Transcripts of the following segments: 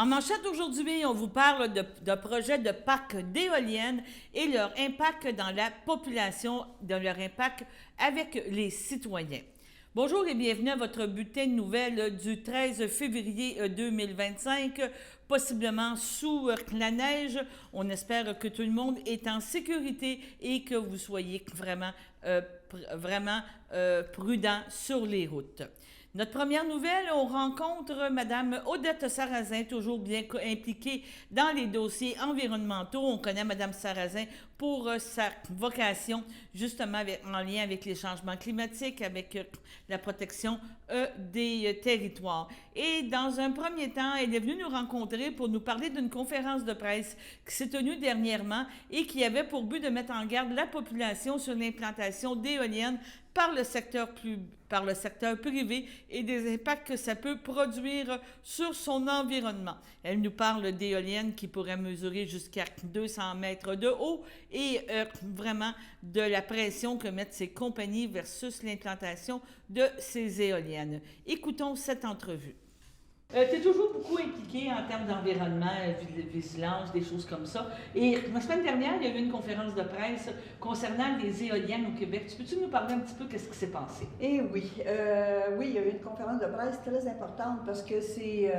En manchette aujourd'hui, on vous parle de projets de parcs d'éoliennes et leur impact dans la population, de leur impact avec les citoyens. Bonjour et bienvenue à votre bulletin de nouvelles du 13 février 2025, possiblement sous la neige. On espère que tout le monde est en sécurité et que vous soyez vraiment prudent sur les routes. Notre première nouvelle, on rencontre Mme Odette Sarrazin, toujours bien impliquée dans les dossiers environnementaux. On connaît Mme Sarrazin pour sa vocation, justement en lien avec les changements climatiques, avec la protection des territoires. Et dans un premier temps, elle est venue nous rencontrer pour nous parler d'une conférence de presse qui s'est tenue dernièrement et qui avait pour but de mettre en garde la population sur l'implantation d'éoliennes par le secteur privé et des impacts que ça peut produire sur son environnement. Elle nous parle d'éoliennes qui pourraient mesurer jusqu'à 200 mètres de haut et vraiment de la pression que mettent ces compagnies versus l'implantation de ces éoliennes. Écoutons cette entrevue. Tu es toujours beaucoup impliqué en termes d'environnement, vigilance, des choses comme ça. Et la semaine dernière, il y a eu une conférence de presse concernant les éoliennes au Québec. Peux-tu nous parler un petit peu de ce qui s'est passé? Eh oui. Oui, il y a eu une conférence de presse très importante parce que ce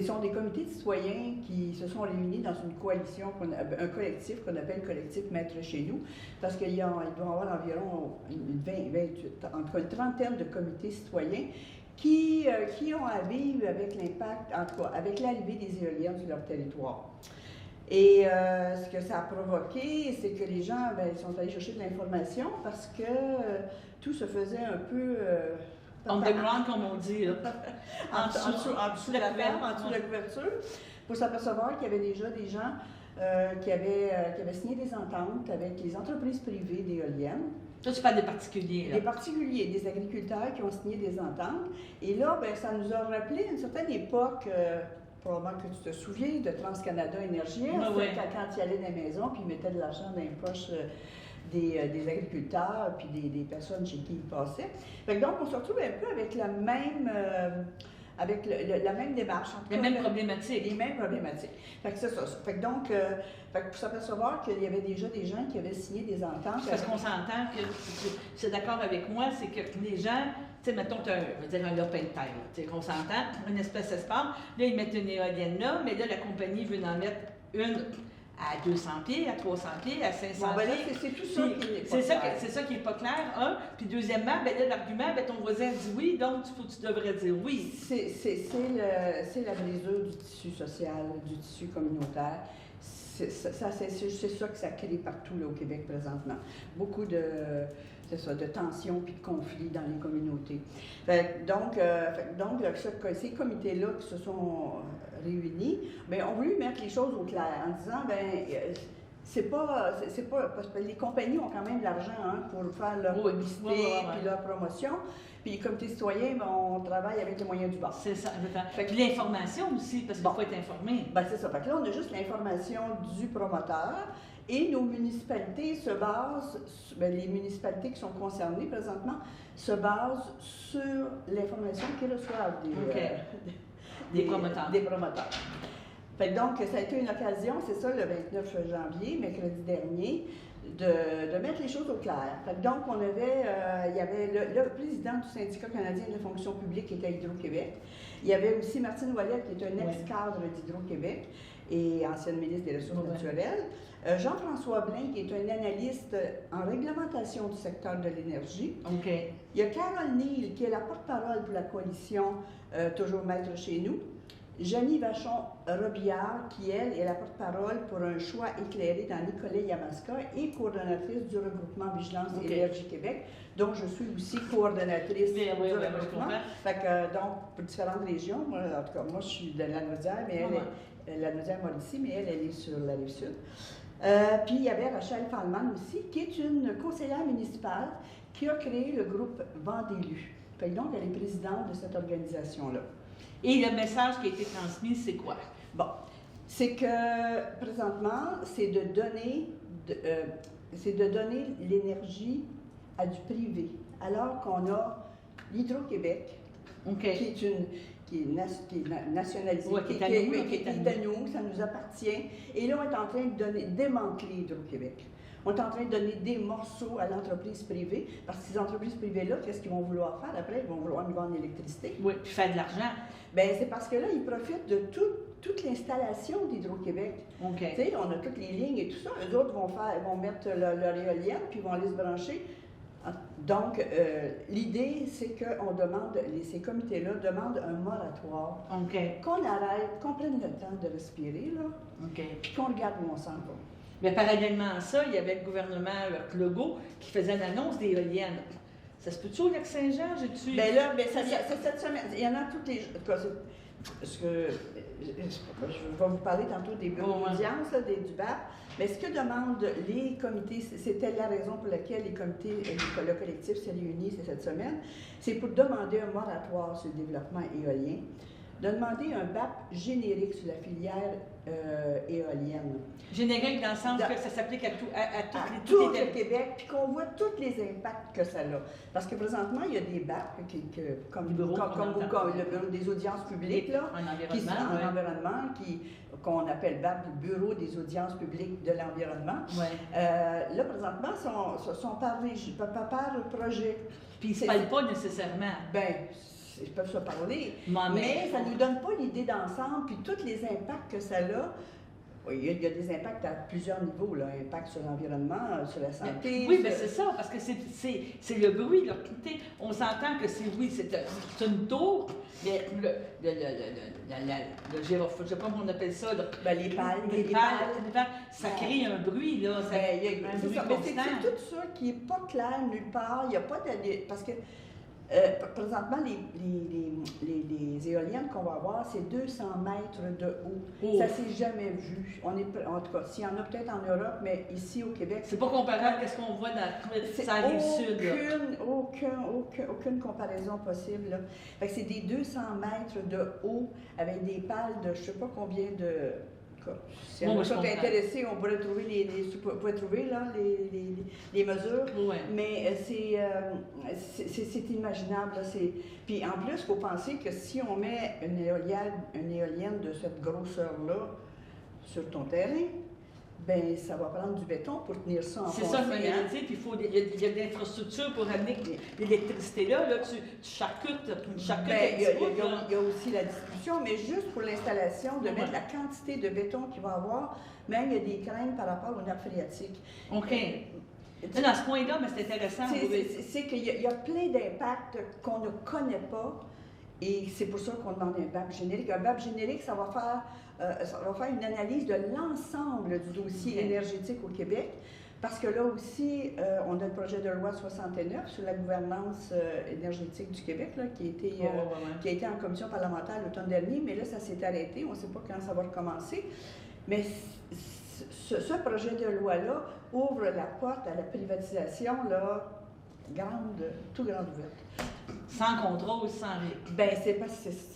sont des comités de citoyens qui se sont réunis dans une coalition, un collectif qu'on appelle Collectif Maître chez nous, parce qu'il doit y avoir environ entre une trentaine de comités citoyens qui ont à vivre avec l'impact, en tout cas, avec l'arrivée des éoliennes sur leur territoire. Et ce que ça a provoqué, c'est que les gens sont allés chercher de l'information parce que tout se faisait un peu... underground, comme on dit. en dessous de la ferme, en dessous de la couverture, pour s'apercevoir qu'il y avait déjà des gens qui avaient signé des ententes avec les entreprises privées d'éoliennes. Ça, tu parles des particuliers, là. Des particuliers, des agriculteurs qui ont signé des ententes. Et là, ça nous a rappelé une certaine époque, probablement que tu te souviens, de TransCanada Énergie, quand ils allaient dans les maisons puis ils mettaient de l'argent dans les poches des agriculteurs puis des personnes chez qui ils passaient. Donc, on se retrouve un peu avec la même... la même démarche. Les mêmes problématiques. Les mêmes problématiques. Fait que c'est ça. Fait que donc, pour s'apercevoir qu'il y avait déjà des gens qui avaient signé des ententes. Parce qu'on s'entend que, tu es d'accord avec moi, c'est que les gens, tu sais, mettons, un lopin de terre, tu sais, qu'on s'entend, une espèce d'espace, là, ils mettent une éolienne là, mais là, la compagnie veut en mettre une à 200 pieds, à 300 pieds, à 500 pieds. C'est tout ça qui n'est pas clair. C'est ça qui n'est pas clair, un. Puis deuxièmement, là, l'argument, ton voisin dit oui, donc tu devrais dire oui. C'est la brisure du tissu social, du tissu communautaire. C'est ça que ça crée partout là, au Québec présentement. Beaucoup de tensions puis de conflits dans les communautés. Donc, ces comités-là qui se sont réunis, ont voulu mettre les choses au clair en disant, c'est pas parce que les compagnies ont quand même de l'argent pour faire leur publicité puis leur promotion. Puis les comités citoyens, on travaille avec les moyens du bord. C'est ça. Puis l'information aussi, parce qu'il faut être informé. C'est ça. Fait que là, on a juste l'information du promoteur et nos municipalités se basent, les municipalités qui sont concernées présentement, se basent sur l'information qu'ils reçoivent des promoteurs. Fait que donc, ça a été une occasion, c'est ça, le 29 janvier, mercredi dernier, de mettre les choses au clair. Fait que donc, il y avait le président du syndicat canadien de la fonction publique qui était à Hydro-Québec. Il y avait aussi Martine Ouellet, qui est un ex-cadre d'Hydro-Québec et ancienne ministre des Ressources naturelles. Jean-François Blain, qui est un analyste en réglementation du secteur de l'énergie. Il y a Carole Neal, qui est la porte-parole pour la coalition Toujours Maître chez nous. Janie Vachon-Robillard, qui, elle, est la porte-parole pour un choix éclairé dans Nicolet-Yamaska et coordonnatrice du regroupement Vigilance et Énergie Québec, dont je suis aussi coordonnatrice du regroupement. Donc, pour différentes régions, en tout cas, moi, je suis de la Naudière, mais la Naudière-Mauricie, mais elle est sur la Rive-Sud. Puis, il y avait Rachel Fallman aussi, qui est une conseillère municipale qui a créé le groupe Vent d'élus. Donc, elle est présidente de cette organisation-là. Et le message qui a été transmis, c'est quoi? C'est que présentement, c'est de donner l'énergie à du privé, alors qu'on a l'Hydro-Québec, nationalisé, Ouais, qui est à nous, ça nous appartient. Et là, on est en train de démanteler Hydro-Québec. On est en train de donner des morceaux à l'entreprise privée, parce que ces entreprises privées-là, qu'est-ce qu'ils vont vouloir faire après? Ils vont vouloir nous vendre l'électricité. Oui, puis faire de l'argent. Bien, c'est parce que là, ils profitent de toute l'installation d'Hydro-Québec. OK. Tu sais, on a toutes les lignes et tout ça. Eux autres vont mettre leur éolienne, puis ils vont aller se brancher. Donc, l'idée, c'est que ces comités-là demandent un moratoire. OK. Qu'on arrête, qu'on prenne le temps de respirer, là, OK. puis qu'on regarde où on s'en va. Mais parallèlement à ça, il y avait le gouvernement Legault qui faisait l'annonce d'éoliennes. Ça se peut-tu au Lac-Saint-Jean? J'ai-tu... Bien là, c'est cette semaine. Il y en a toutes les... En tout cas, je vais vous parler tantôt des bureaux d'audience, du BAP. Mais ce que demandent les comités, c'était la raison pour laquelle les comités, le collectif s'est réuni cette semaine, c'est pour demander un moratoire sur le développement éolien, de demander un BAP générique sur la filière éolienne. Générique dans le sens que ça s'applique à tout le Québec, puis qu'on voit tous les impacts que ça a. Parce que présentement, il y a des BAP, comme le bureau des audiences publiques, là, en environnement, qu'on appelle BAP, le bureau des audiences publiques de l'environnement. Ouais. Là, présentement, sont par projet. Puis ils ne parlent pas nécessairement. Bien, ils peuvent se parler, mais ça ne nous donne pas l'idée d'ensemble, puis tous les impacts que ça a. Il y a des impacts à plusieurs niveaux, là. Impact sur l'environnement, sur la santé. Oui, mais c'est ça, parce que c'est le bruit. Là. On s'entend que c'est une tour, mais je ne sais pas comment on appelle ça. Là. Les pales, ça crée un bruit, là. Un bruit constant. C'est tout ça qui n'est pas clair nulle part. Il n'y a pas de... Parce que présentement, les éoliennes qu'on va avoir, c'est 200 mètres de haut. Oh. Ça ne s'est jamais vu. En tout cas, s'il y en a peut-être en Europe, mais ici au Québec... C'est pas comparable à ce qu'on voit dans la rive sud. Aucune comparaison possible. Là. Fait que c'est des 200 mètres de haut avec des pales de je ne sais pas combien de... Si on est intéressé, on pourrait trouver les mesures, ouais. Mais c'est inimaginable. Là, puis en plus, il faut penser que si on met une éolienne de cette grosseur-là sur ton terrain, ben ça va prendre du béton pour tenir ça en C'est ça, je me disais, puis il y a de l'infrastructure pour amener l'électricité là, tu charcutes. Il y a aussi la distribution, mais juste pour l'installation, de mettre la quantité de béton qu'il va avoir, même il y a des craintes par rapport aux nappes phréatiques. OK. Dans ce point-là, mais c'est intéressant. C'est qu'il y a plein d'impacts qu'on ne connaît pas, et c'est pour ça qu'on demande un BAP générique. Un BAP générique, ça va faire une analyse de l'ensemble du dossier énergétique au Québec, parce que là aussi, on a le projet de loi 69 sur la gouvernance énergétique du Québec, là, qui a été en commission parlementaire l'automne dernier, mais là, ça s'est arrêté. On ne sait pas quand ça va recommencer. Mais ce projet de loi-là ouvre la porte à la privatisation, là, tout grande ouverte. Sans contrôle, sans rien. Bien, c'est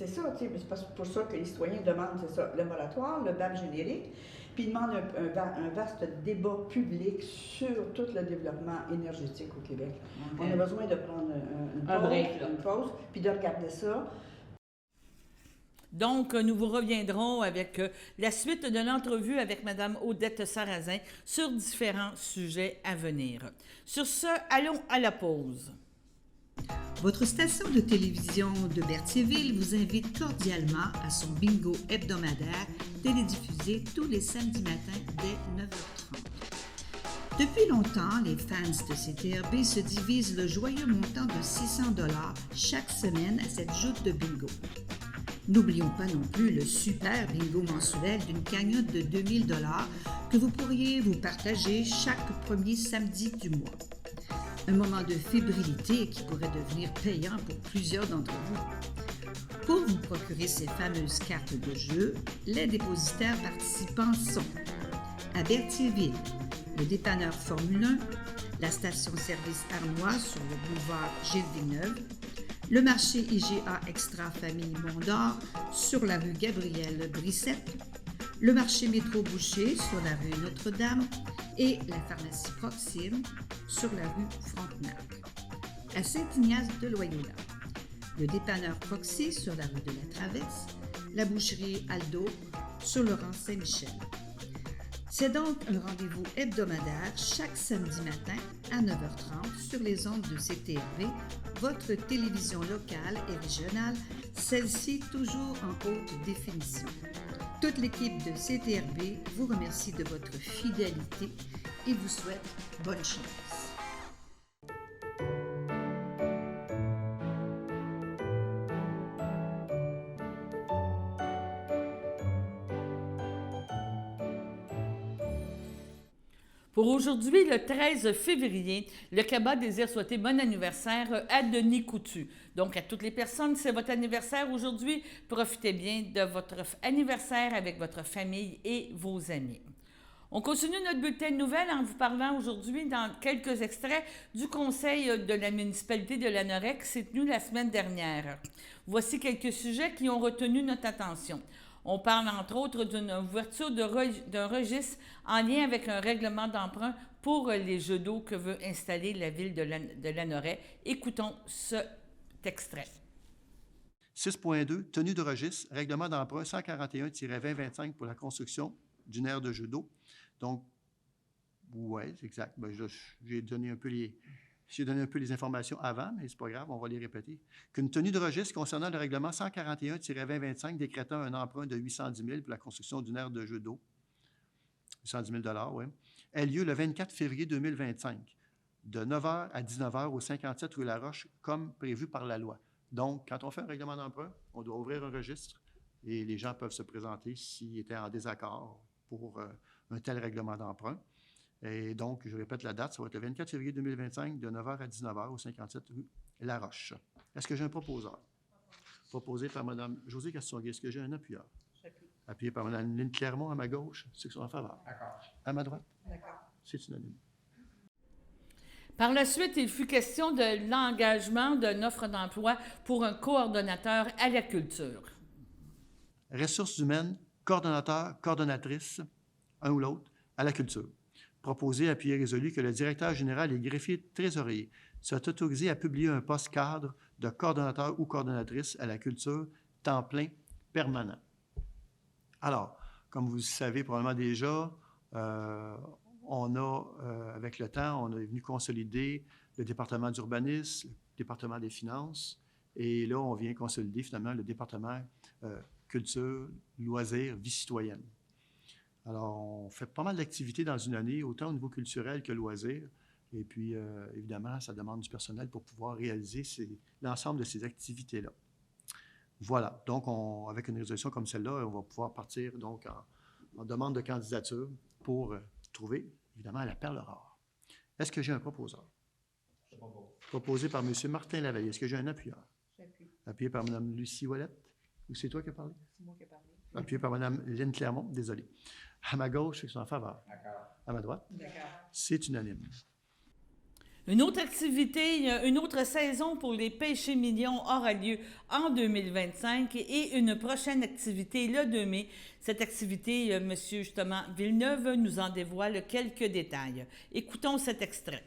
ça, tu sais, c'est pour ça que les citoyens demandent, c'est ça, le moratoire, le BAP générique, puis ils demandent un vaste débat public sur tout le développement énergétique au Québec. Okay. On a besoin de prendre une pause, puis de regarder ça. Donc, nous vous reviendrons avec la suite de l'entrevue avec Mme Odette Sarrazin sur différents sujets à venir. Sur ce, allons à la pause. Votre station de télévision de Berthierville vous invite cordialement à son bingo hebdomadaire télédiffusé tous les samedis matins dès 9h30. Depuis longtemps, les fans de CTRB se divisent le joyeux montant de 600 $ chaque semaine à cette joute de bingo. N'oublions pas non plus le super bingo mensuel d'une cagnotte de 2000 $ que vous pourriez vous partager chaque premier samedi du mois. Un moment de fébrilité qui pourrait devenir payant pour plusieurs d'entre vous. Pour vous procurer ces fameuses cartes de jeu, les dépositaires participants sont à Berthierville, le dépanneur Formule 1, la station-service Arnois sur le boulevard Gilles Villeneuve, le marché IGA Extra Famille Mont-d'Or sur la rue Gabrielle Brissette, le marché Métro Boucher sur la rue Notre-Dame et la pharmacie Proxime sur la rue Frontenac. À Saint-Ignace de Loyola, le dépanneur Proxy sur la rue de la Traverse, la boucherie Aldo sur le rang Saint-Michel. C'est donc un rendez-vous hebdomadaire chaque samedi matin à 9h30 sur les ondes de CTRV, votre télévision locale et régionale, celle-ci toujours en haute définition. Toute l'équipe de CTRV vous remercie de votre fidélité et vous souhaite bonne chance. Pour aujourd'hui, le 13 février, le Cabas désire souhaiter bon anniversaire à Denis Coutu. Donc, à toutes les personnes, c'est votre anniversaire aujourd'hui. Profitez bien de votre anniversaire avec votre famille et vos amis. On continue notre bulletin de nouvelles en vous parlant aujourd'hui dans quelques extraits du conseil de la municipalité de Lanoraie qui s'est tenu la semaine dernière. Voici quelques sujets qui ont retenu notre attention. On parle entre autres d'une ouverture d'un registre en lien avec un règlement d'emprunt pour les jeux d'eau que veut installer la ville de Lanoraie. Écoutons cet extrait. 6.2, tenue de registre, règlement d'emprunt 141-2025 pour la construction d'une aire de jeux d'eau. Donc, oui, c'est exact. Ben, j'ai donné un peu les informations avant, mais c'est pas grave, on va les répéter. Qu'une tenue de registre concernant le règlement 141-2025 décrétant un emprunt de 810 000 pour la construction d'une aire de jeux d'eau, 810 000 oui, ait lieu le 24 février 2025, de 9h à 19h au 57 rue Laroche, comme prévu par la loi. Donc, quand on fait un règlement d'emprunt, on doit ouvrir un registre et les gens peuvent se présenter s'ils étaient en désaccord pour un tel règlement d'emprunt. Et donc, je répète la date, ça va être le 24 février 2025, de 9h à 19h au 57 rue Laroche. Est-ce que j'ai un proposeur? Proposé par Mme Josée Castonguay. Est-ce que j'ai un appuyeur? J'appuie. Appuyé par Mme Lynne Clermont à ma gauche. Ceux qui sont en faveur. D'accord. À ma droite? D'accord. C'est unanime. Par la suite, il fut question de l'engagement d'une offre d'emploi pour un coordonnateur à la culture. Ressources humaines, coordonnateur, coordonnatrice, un ou l'autre, à la culture. Proposé, appuyé, résolu que le directeur général et greffier trésorier soit autorisé à publier un poste cadre de coordonnateur ou coordonnatrice à la culture, temps plein, permanent. Alors, comme vous le savez probablement déjà, on a, avec le temps, on est venu consolider le département d'urbanisme, le département des finances, et là, on vient consolider finalement le département culture, loisirs, vie citoyenne. Alors, on fait pas mal d'activités dans une année, autant au niveau culturel que loisirs. Et puis, évidemment, ça demande du personnel pour pouvoir réaliser l'ensemble de ces activités-là. Voilà. Donc, avec une résolution comme celle-là, on va pouvoir partir donc en demande de candidature pour trouver, évidemment, la perle rare. Est-ce que j'ai un proposeur? Je propose. Proposé par M. Martin Lavallée. Est-ce que j'ai un appuyeur? J'appuie. Appuyé par Mme Lucie Ouellette. Ou c'est toi qui as parlé? C'est moi qui ai parlé. Appuyé par Mme Lynne Clermont. Désolé. À ma gauche, ceux qui sont en faveur. D'accord. À ma droite, D'accord. c'est unanime. Une autre activité, une autre saison pour les péchés mignons aura lieu en 2025 et une prochaine activité le 2 mai. Cette activité, M. justement Villeneuve nous en dévoile quelques détails. Écoutons cet extrait.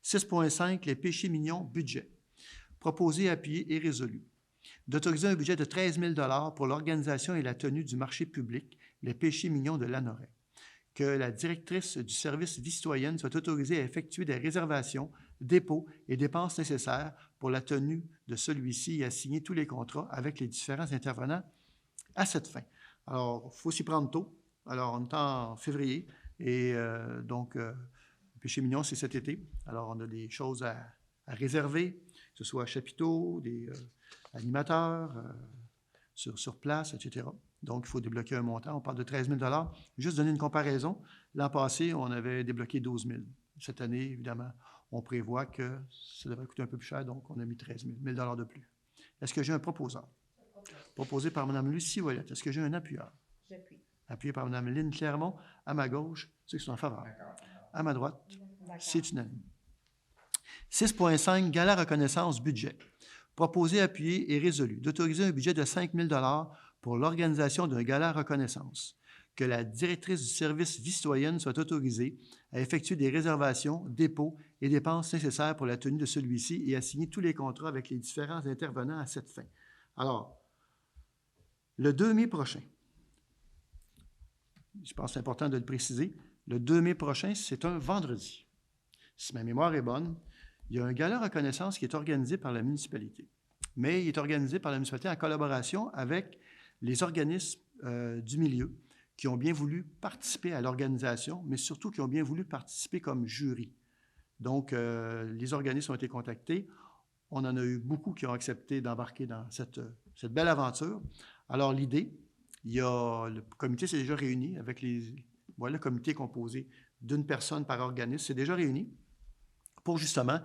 6.5, les péchés mignons, budget. Proposé, appuyé et résolu. D'autoriser un budget de 13 000 $ pour l'organisation et la tenue du marché public, les péchés mignons de Lanoraie. Que la directrice du service vie citoyenne soit autorisée à effectuer des réservations, dépôts et dépenses nécessaires pour la tenue de celui-ci et à signer tous les contrats avec les différents intervenants à cette fin. Alors, il faut s'y prendre tôt. Alors, on est en février et donc, le péché mignon, c'est cet été. Alors, on a des choses à réserver, que ce soit chapiteaux, des animateurs sur place, etc. Donc, il faut débloquer un montant. On parle de 13 000 $. Juste donner une comparaison. L'an passé, on avait débloqué 12 000 $. Cette année, évidemment, on prévoit que ça devrait coûter un peu plus cher, donc on a mis 13 000 $ de plus. Est-ce que j'ai un proposeur? Proposé par Mme Lucie Ouellette. Est-ce que j'ai un appuyeur? J'appuie. Appuyé par Mme Lynne Clermont. À ma gauche, ceux qui sont en faveur. D'accord. À ma droite, D'accord. c'est unanime. 6.5, gala reconnaissance budget. Proposé, appuyé et résolu d'autoriser un budget de 5 000 $ pour l'organisation d'un gala reconnaissance. que la directrice du service vie citoyenne soit autorisée à effectuer des réservations, dépôts et dépenses nécessaires pour la tenue de celui-ci et à signer tous les contrats avec les différents intervenants à cette fin. Alors, le 2 mai prochain, je pense que c'est important de le préciser, le 2 mai prochain, c'est un vendredi. Si ma mémoire est bonne, il y a un gala reconnaissance qui est organisé par la municipalité. Mais il est organisé par la municipalité en collaboration avec les organismes du milieu qui ont bien voulu participer à l'organisation, mais surtout qui ont bien voulu participer comme jury. Donc, les organismes ont été contactés. On en a eu beaucoup qui ont accepté d'embarquer dans cette belle aventure. Alors, l'idée, le comité s'est déjà réuni avec le comité composé d'une personne par organisme, s'est déjà réuni pour justement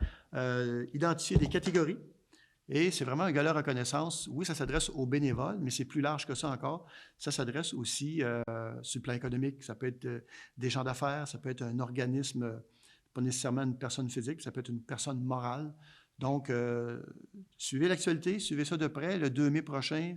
identifier des catégories. Et c'est vraiment un gala reconnaissance. Oui, ça s'adresse aux bénévoles, mais c'est plus large que ça encore. Ça s'adresse aussi sur le plan économique. Ça peut être des gens d'affaires, ça peut être un organisme, pas nécessairement une personne physique, ça peut être une personne morale. Donc, suivez l'actualité, suivez ça de près. Le 2 mai prochain,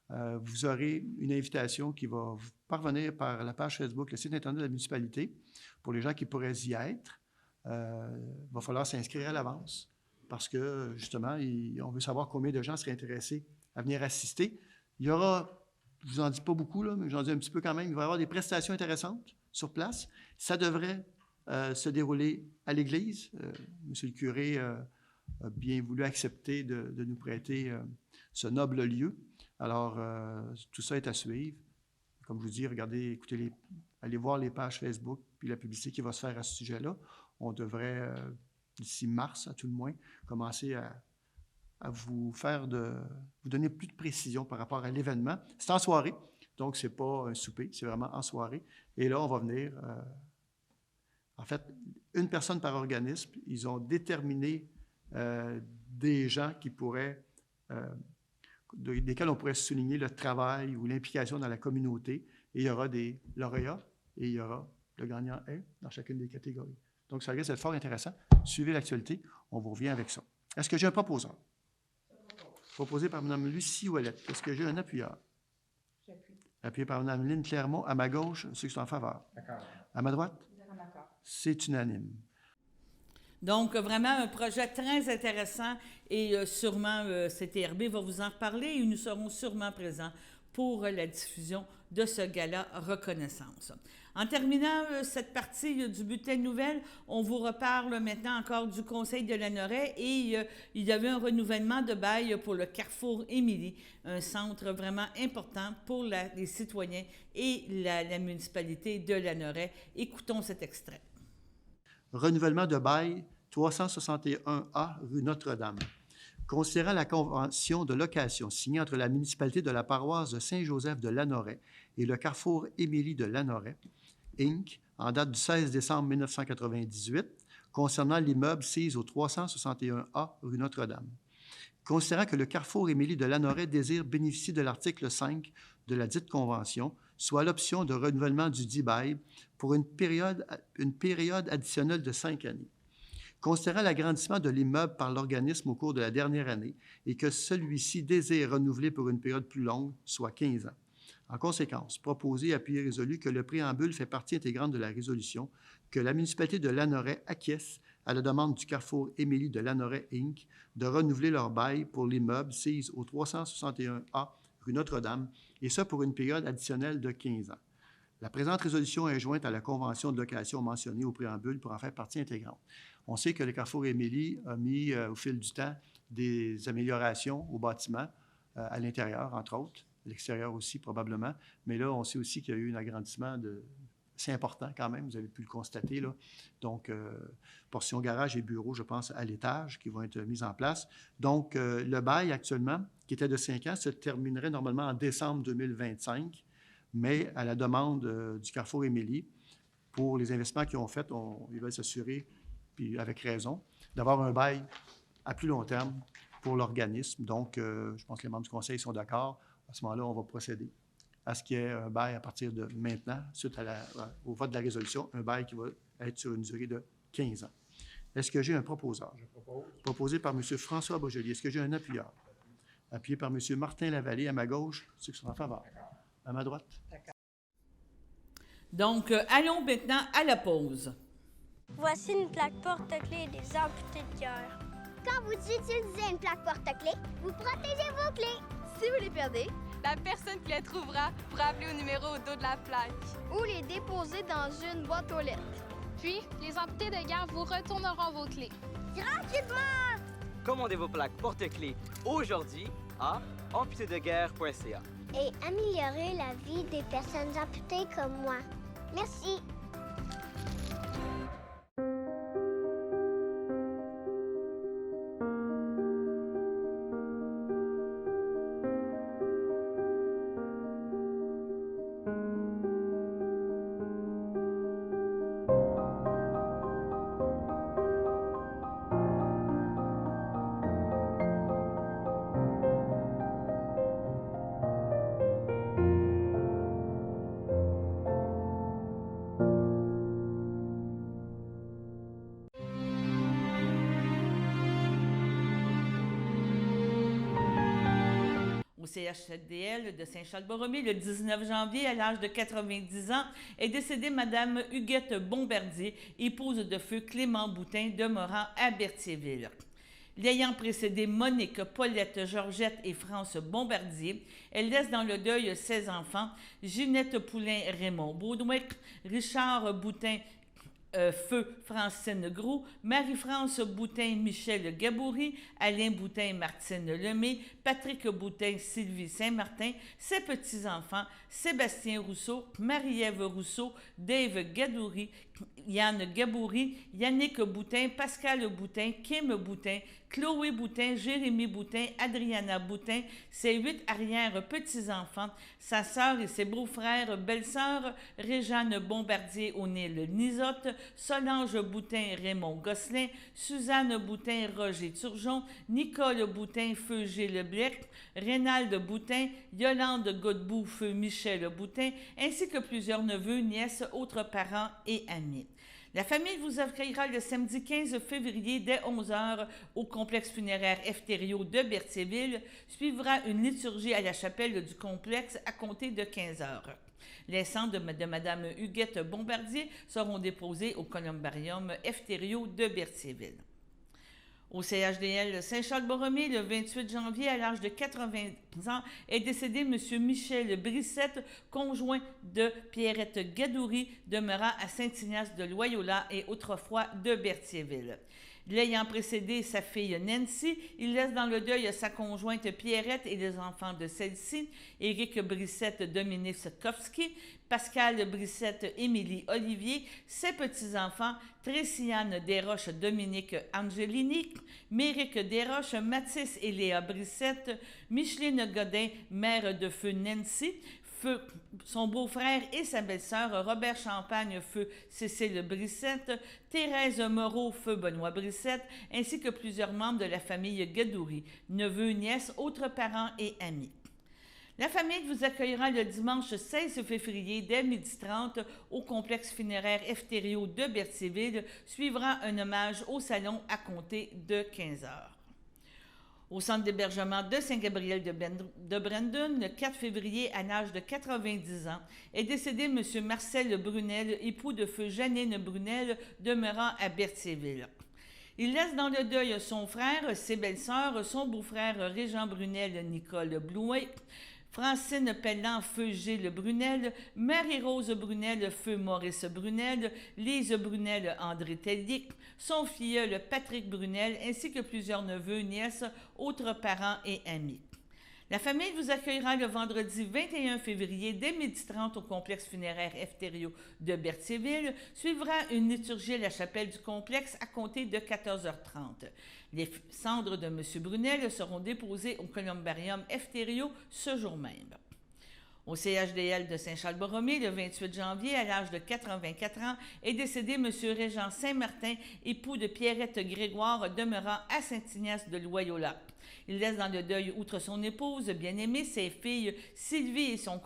vous aurez une invitation qui va vous parvenir par la page Facebook, le site Internet de la municipalité. Pour les gens qui pourraient y être, il va falloir s'inscrire à l'avance parce que, justement, on veut savoir combien de gens seraient intéressés à venir assister. Il y aura, je ne vous en dis pas beaucoup, là, mais j'en dis un petit peu quand même, il va y avoir des prestations intéressantes sur place. Ça devrait se dérouler à l'église. Monsieur le curé a bien voulu accepter de nous prêter ce noble lieu. Alors, tout ça est à suivre. Comme je vous dis, regardez, allez voir les pages Facebook puis la publicité qui va se faire à ce sujet-là. On devrait, d'ici mars à tout le moins, commencer à vous donner plus de précision par rapport à l'événement. C'est en soirée, donc ce n'est pas un souper, c'est vraiment en soirée. Et là, on va venir, en fait, une personne par organisme. Ils ont déterminé des gens qui pourraient, desquels on pourrait souligner le travail ou l'implication dans la communauté. Et il y aura des lauréats et il y aura le gagnant dans chacune des catégories. Donc, ça risque d'être fort intéressant. Suivez l'actualité, on vous revient avec ça. Est-ce que j'ai un proposeur? Proposé par Mme Lucie Ouellette. Est-ce que j'ai un appuyeur? J'appuie. Appuyé par Mme Lynne Clermont. À ma gauche, ceux qui sont en faveur. D'accord. À ma droite? C'est unanime. Donc, vraiment un projet très intéressant et sûrement CTRB va vous en reparler et nous serons sûrement présents pour la diffusion de ce gala reconnaissance. En terminant cette partie du bulletin de nouvelles, on vous reparle maintenant encore du Conseil de Lanoraie et il y avait un renouvellement de bail pour le Carrefour Émilie, un centre vraiment important pour les citoyens et la municipalité de Lanoraie. Écoutons cet extrait. Renouvellement de bail 361A rue Notre-Dame. Considérant la convention de location signée entre la municipalité de la paroisse de Saint-Joseph de Lanoraie et le Carrefour Émilie de Lanoraie, Inc., en date du 16 décembre 1998, concernant l'immeuble sise au 361A rue Notre-Dame. Considérant que le Carrefour Émilie de Lanoraie désire bénéficier de l'article 5 de la dite convention, soit l'option de renouvellement du dit bail pour une période additionnelle de 5 années. Considérant l'agrandissement de l'immeuble par l'organisme au cours de la dernière année et que celui-ci désire renouveler pour une période plus longue, soit 15 ans. En conséquence, proposé et appuyé résolu que le préambule fait partie intégrante de la résolution, que la municipalité de Lanoraie acquiesce à la demande du Carrefour Émilie de Lanoraie, Inc., de renouveler leur bail pour l'immeuble sise au 361A rue Notre-Dame, et ce pour une période additionnelle de 15 ans. La présente résolution est jointe à la convention de location mentionnée au préambule pour en faire partie intégrante. On sait que le Carrefour Émilie a mis au fil du temps des améliorations au bâtiment, à l'intérieur, entre autres, à l'extérieur aussi probablement, mais là, on sait aussi qu'il y a eu un agrandissement assez important quand même, vous avez pu le constater, là. Donc, portion garage et bureau, je pense, à l'étage qui vont être mis en place. Donc, le bail actuellement, qui était de 5 ans, se terminerait normalement en décembre 2025, mais à la demande du Carrefour Émilie, pour les investissements qu'ils ont faits, ils veulent s'assurer, puis avec raison, d'avoir un bail à plus long terme pour l'organisme. Donc, je pense que les membres du conseil sont d'accord. À ce moment-là, on va procéder à ce qu'il y ait un bail à partir de maintenant, suite au vote de la résolution, un bail qui va être sur une durée de 15 ans. Est-ce que j'ai un proposeur? Je propose. Proposé par M. François Beaujolier. Est-ce que j'ai un appuyeur? Appuyé par M. Martin Lavallée. À ma gauche, ceux qui sont en faveur. À ma droite? Donc, allons maintenant à la pause. Voici une plaque porte-clés des amputés de cœur. Quand vous utilisez une plaque porte-clés, vous protégez vos clés. Si vous les perdez, la personne qui les trouvera pourra appeler au numéro au dos de la plaque. Ou les déposer dans une boîte aux lettres. Puis, les amputés de guerre vous retourneront vos clés. Gratuitement! Commandez vos plaques porte-clés aujourd'hui à amputédeguerre.ca. Et améliorer la vie des personnes amputées comme moi. Merci. Au CHDL de Saint-Charles-Borromée, le 19 janvier, à l'âge de 90 ans, est décédée Mme Huguette Bombardier, épouse de feu Clément Boutin, demeurant à Berthierville. L'ayant précédée Monique, Paulette, Georgette et France Bombardier, elle laisse dans le deuil 16 enfants, Ginette Poulain, Raymond Baudouin, Richard Boutin, Feu Francine Gros, Marie-France Boutin, Michel Gaboury, Alain Boutin, Martine Lemay, Patrick Boutin, Sylvie Saint-Martin, ses petits-enfants, Sébastien Rousseau, Marie-Ève Rousseau, Dave Gadoury, Yann Gaboury, Yannick Boutin, Pascal Boutin, Kim Boutin, Chloé Boutin, Jérémy Boutin, Adriana Boutin, ses 8 arrière-petits-enfants, sa sœur et ses beaux-frères, belle-sœur, Réjeanne Bombardier, O'Neill Nisotte, Solange Boutin, Raymond Gosselin, Suzanne Boutin, Roger Turgeon, Nicole Boutin, Feu Gilles Blec, Rénald Boutin, Yolande Godbout, Feu Michel Boutin, ainsi que plusieurs neveux, nièces, autres parents et amis. La famille vous accueillera le samedi 15 février dès 11h au complexe funéraire Efterio de Berthierville. Suivra une liturgie à la chapelle du complexe à compter de 15h. Les cendres de Mme Huguette Bombardier seront déposées au columbarium Efterio de Berthierville. Au CHDL Saint-Charles-Borromée, le 28 janvier, à l'âge de 80 ans, est décédé M. Michel Brissette, conjoint de Pierrette Gadoury, demeurant à Saint-Ignace de Loyola et autrefois de Berthierville. L'ayant précédé sa fille Nancy, il laisse dans le deuil sa conjointe Pierrette et les enfants de celle-ci, Éric Brissette, Dominique Setkowski, Pascal Brissette, Émilie Olivier, ses petits-enfants, Tréciane Desroches, Dominique Angelini, Méric Desroches, Mathis et Léa Brissette, Micheline Godin, mère de feu Nancy, Feu son beau-frère et sa belle-sœur, Robert Champagne, Feu Cécile Brissette, Thérèse Moreau, Feu Benoît Brissette, ainsi que plusieurs membres de la famille Gadoury, neveux, nièces, autres parents et amis. La famille vous accueillera le dimanche 16 février dès 12h30 au complexe funéraire Efterio de Berthierville. Suivra un hommage au salon à compter de 15h. Au centre d'hébergement de Saint-Gabriel de Brandon, le 4 février, à l'âge de 90 ans, est décédé M. Marcel Brunel, époux de feu Janine Brunel, demeurant à Berthierville. Il laisse dans le deuil son frère, ses belles-sœurs, son beau-frère Régent Brunel, Nicole Blouin, Francine Pellan, Feu Gilles Brunel, Marie-Rose Brunel, Feu Maurice Brunel, Lise Brunel, André Tellier, son filleul Patrick Brunel, ainsi que plusieurs neveux, nièces, autres parents et amis. La famille vous accueillera le vendredi 21 février dès 12h30 au complexe funéraire Efterio de Berthierville. Suivra une liturgie à la chapelle du complexe à compter de 14h30. Les cendres de M. Brunel seront déposées au columbarium Efterio ce jour même. Au CHDL de Saint-Charles-Borromée, le 28 janvier, à l'âge de 84 ans, est décédé M. Régent Saint-Martin, époux de Pierrette Grégoire, demeurant à Saint-Ignace de Loyola. Il laisse dans le deuil, outre son épouse bien-aimée, ses filles Sylvie et son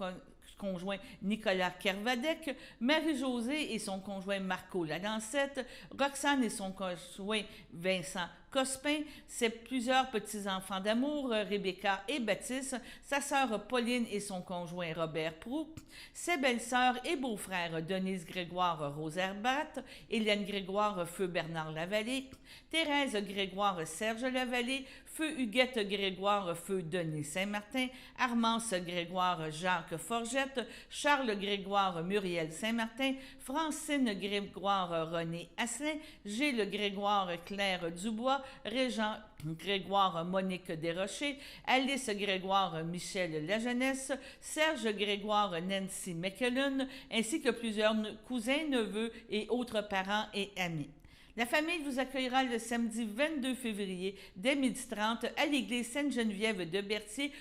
conjoint Nicolas Kervadec, Marie-Josée et son conjoint Marco Lalancette, Roxane et son conjoint Vincent Cospin, ses plusieurs petits-enfants d'amour, Rebecca et Baptiste, sa sœur Pauline et son conjoint Robert Proulx, ses belles-sœurs et beaux-frères Denise Grégoire Roserbat, Hélène Grégoire Feu Bernard Lavallée, Thérèse Grégoire Serge Lavallée, Feu Huguette Grégoire Feu Denis Saint-Martin, Armance Grégoire Jacques Forgette, Charles Grégoire Muriel Saint-Martin, Francine Grégoire René Asselin, Gilles Grégoire Claire Dubois, Régent Grégoire Monique Desrochers, Alice Grégoire Michel Lajeunesse, Serge Grégoire Nancy McKellen, ainsi que plusieurs cousins, neveux et autres parents et amis. La famille vous accueillera le samedi 22 février dès 12h30 à l'église Sainte-Geneviève de Berthier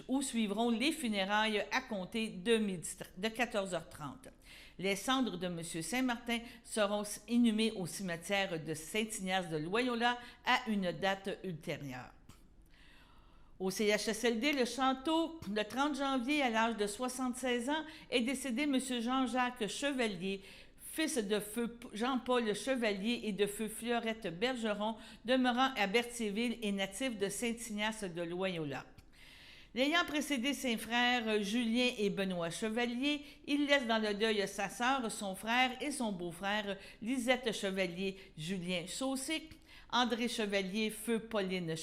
où suivront les funérailles à compter de 14h30. Les cendres de M. Saint-Martin seront inhumées au cimetière de Saint-Ignace de Loyola à une date ultérieure. Au CHSLD, le Château, le 30 janvier, à l'âge de 76 ans, est décédé M. Jean-Jacques Chevalier, fils de feu Jean-Paul Chevalier et de feu Fleurette Bergeron, demeurant à Berthierville et natif de Saint-Ignace de Loyola. L'ayant précédé ses frères Julien et Benoît Chevalier, il laisse dans le deuil sa sœur, son frère et son beau-frère Lisette Chevalier, Julien Saucé, André Chevalier, feu Paulette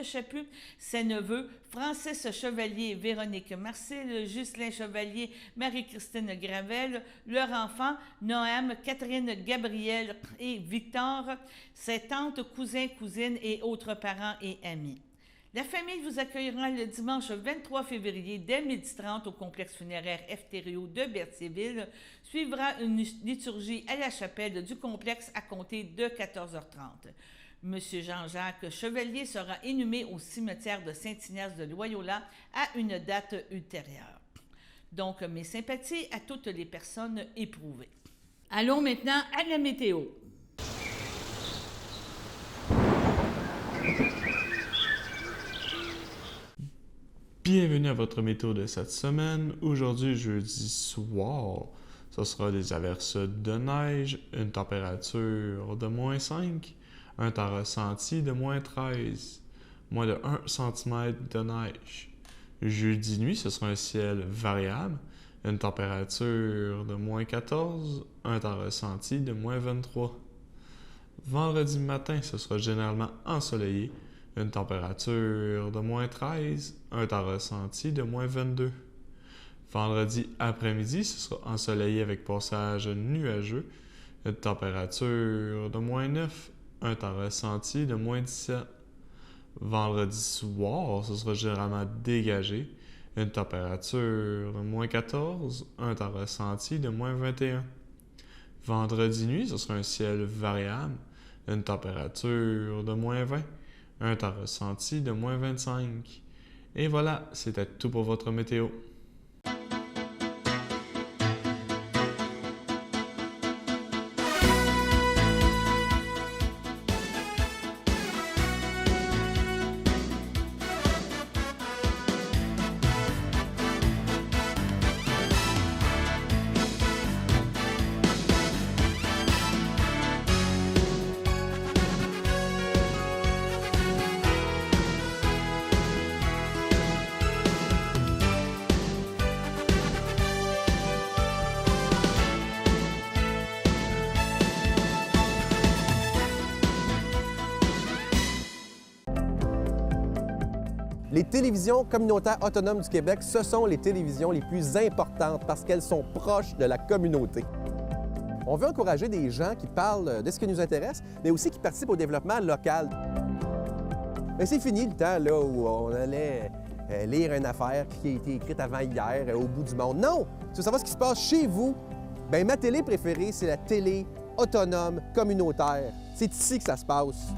Chaput, ses neveux Francis Chevalier, Véronique Marcille, Ghislain Chevalier, Marie-Christine Gravel, leur enfant Noam, Catherine, Gabriel et Victor, ses tantes, cousins, cousines et autres parents et amis. La famille vous accueillera le dimanche 23 février dès 12h30 au complexe funéraire F. Thériault de Berthierville. Suivra une liturgie à la chapelle du complexe à compter de 14h30. M. Jean-Jacques Chevalier sera inhumé au cimetière de Saint-Ignace de Loyola à une date ultérieure. Donc, mes sympathies à toutes les personnes éprouvées. Allons maintenant à la météo. Bienvenue à votre météo de cette semaine. Aujourd'hui, jeudi soir, ce sera des averses de neige, une température de -5, un temps ressenti de -13, moins de 1 cm de neige. Jeudi nuit, ce sera un ciel variable, une température de -14, un temps ressenti de -23. Vendredi matin, ce sera généralement ensoleillé, une température de -13, un temps ressenti de -22. Vendredi après-midi, ce sera ensoleillé avec passage nuageux, une température de -9, un temps ressenti de -17. Vendredi soir, ce sera généralement dégagé, une température de -14, un temps ressenti de -21. Vendredi nuit, ce sera un ciel variable, une température de -20. Un temps ressenti de -25. Et voilà, c'était tout pour votre météo. Les télévisions communautaires autonomes du Québec, ce sont les télévisions les plus importantes parce qu'elles sont proches de la communauté. On veut encourager des gens qui parlent de ce qui nous intéresse, mais aussi qui participent au développement local. Mais c'est fini le temps là, où on allait lire une affaire qui a été écrite avant hier au bout du monde. Non! Tu veux savoir ce qui se passe chez vous? Bien, ma télé préférée, c'est la télé autonome communautaire. C'est ici que ça se passe.